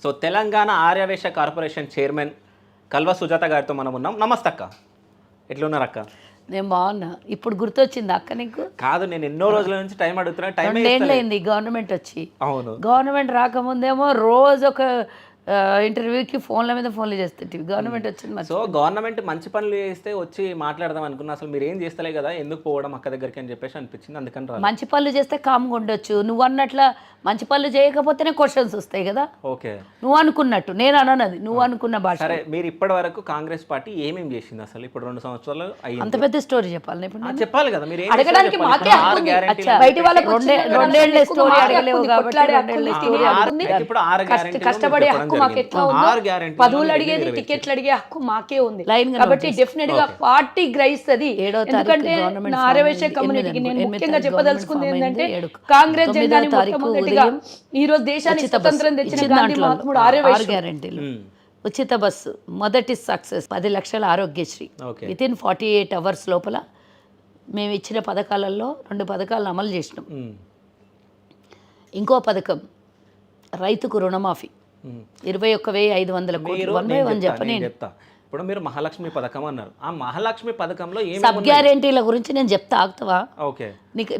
So Telangana Aryavysya corporation chairman Kalva Sujatha గారితో మనం ఉన్నాం. నమస్తే అక్క, ఎట్లున్నారు అక్క? నేను బాగున్నా. ఇప్పుడు గుర్తొచ్చింది అక్క నీకు? కాదు, నేను ఎన్నో రోజుల నుంచి టైం అడుగుతున్నా. టైం రెండేళ్ళైంది గవర్నమెంట్ వచ్చి. అవును, గవర్నమెంట్ రాకముందేమో రోజు ఒక ఇంటర్వ్యూకి ఫోన్ల మీద ఫోన్లు చేస్తుంటివి. గవర్నమెంట్ వచ్చింది. సో గవర్నమెంట్ మంచి పనులు చేస్తే వచ్చి మాట్లాడదాం అనుకున్నా. అసలు మీరు ఏం చేస్తలే కదా, ఎందుకు పోవడం అక్క దగ్గరికి అని చెప్పేసి అనిపించింది, అందుకని రా. మంచి పనులు చేస్తే కామ్గా ఉండొచ్చు. నువ్వు అన్నట్ల మంచి పనులు చేయకపోతేనే క్వశ్చన్స్ వస్తాయి కదా. ఓకే, నువ్వు అనుకున్నట్టు, నేను అనన్నది నువ్వు అనుకున్న భాష. సరే, మీరు ఇప్పటి వరకు కాంగ్రెస్ పార్టీ ఏమేమి చేసింది అసలు? ఇప్పుడు 2 సంవత్సరాలు అయ్యింది. అంత పెద్ద స్టోరీ చెప్పాలి ఇప్పుడు? చెప్పాలి కదా, మీరు అడగడానికి మాకే బయట వాళ్ళకి రెండేళ్ల స్టోరీ అడగలేవు కాబట్టి ఇప్పుడు 6 గ్యారెంటీలు కష్టపడే హక్కు మాకు ఎట్లా ఉందో, పదవులు అడిగేది టికెట్లు అడిగే హక్కు మాకే ఉంది. కాబట్టి డెఫినెట్ గా పార్టీ గ్రహిస్తుంది. ఎందుకంటే నా ఆర్యవేశ కమ్యూనిటీకి నేను ముఖ్యంగా చెప్పదలుచుకుంది ఏంటంటే, కాంగ్రెస్ జెండాని మొట్టమొదటిగా ఈ రోజు దేశానికి స్వతంత్రం తెచ్చిన గాంధీ మహాత్ముడు ఆర్యవేశ గ్యారెంటీలు. ఉచిత బస్సు మొదటి సక్సెస్, 10 లక్షల ఆరోగ్యశ్రీ వితిన్ 48 అవర్స్ లోపల మేము ఇచ్చిన పథకాలలో 2 పథకాలను అమలు చేసినాం. ఇంకో పథకం రైతుకు రుణమాఫీ 21,500 కోట్లు. 1 by 1 చెప్పని చెప్తా. ఇప్పుడు మీరు మహాలక్ష్మి పథకం అన్నారు. ఆ మహాలక్ష్మి పథకంలో సబ్ గ్యారెంటీల గురించి నేను చెప్తా, ఆగుతావా? ఓకే,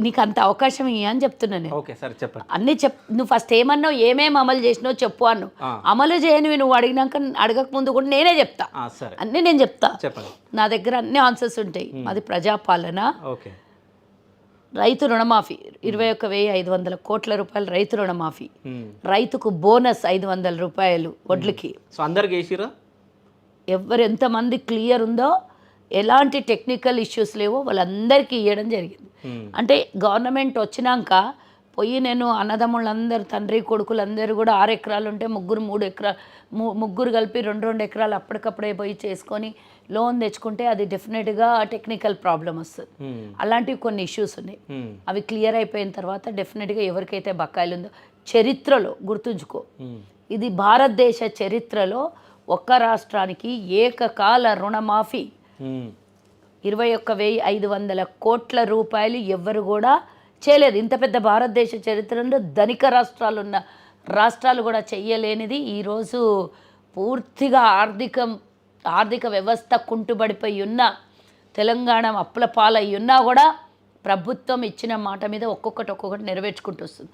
నీకు అంత అవకాశం ఇయ్య అని చెప్తున్నాను. ఓకే సరే చెప్పండి. అన్ని నువ్వు ఫస్ట్ ఏమన్నావు, ఏమేమి అమలు చేసినావు చెప్పు అన్నావు. అమలు చేయనివి నువ్వు అడిగినాక అడగక ముందు కూడా నేనే చెప్తా. సరే, అన్నీ నేను చెప్తా. చెప్పండి. నా దగ్గర అన్ని ఆన్సర్స్ ఉంటాయి. మాది ప్రజాపాలన. ఓకే, రైతు రుణమాఫీ 21,500 కోట్ల రూపాయలు రైతు రుణమాఫీ. రైతుకు బోనస్ 500 రూపాయలు వడ్లకి. సో అందరికి వేసిరా? ఎంతమంది క్లియర్ ఉందో, ఎలాంటి టెక్నికల్ ఇష్యూస్ లేవో వాళ్ళందరికీ ఇవ్వడం జరిగింది. అంటే గవర్నమెంట్ వచ్చినాక పోయి నేను అన్నదమ్ముళ్ళందరూ, తండ్రి కొడుకులందరూ కూడా 6 ఎకరాలు ఉంటే ముగ్గురు 3 ఎకరాలు, ముగ్గురు కలిపి 2 ఎకరాలు అప్పటికప్పుడే పోయి చేసుకొని లోన్ తెచ్చుకుంటే అది డెఫినెట్గా టెక్నికల్ ప్రాబ్లం వస్తుంది. అలాంటివి కొన్ని ఇష్యూస్ ఉన్నాయి. అవి క్లియర్ అయిపోయిన తర్వాత డెఫినెట్గా ఎవరికైతే బకాయిలు ఉందో, చరిత్రలో గుర్తుంచుకో, ఇది భారతదేశ చరిత్రలో ఒక్క రాష్ట్రానికి ఏకకాల రుణమాఫీ 21,500 కోట్ల రూపాయలు ఎవ్వరు కూడా చేయలేదు. ఇంత పెద్ద భారతదేశ చరిత్రలో ధనిక రాష్ట్రాలు కూడా చెయ్యలేనిది. ఈరోజు పూర్తిగా ఆర్థిక వ్యవస్థ కుంటుబడిపోయి ఉన్న తెలంగాణ అప్పుల పాలయ్యి ఉన్నా కూడా ప్రభుత్వం ఇచ్చిన మాట మీద ఒక్కొక్కటి నెరవేర్చుకుంటూ వస్తుంది.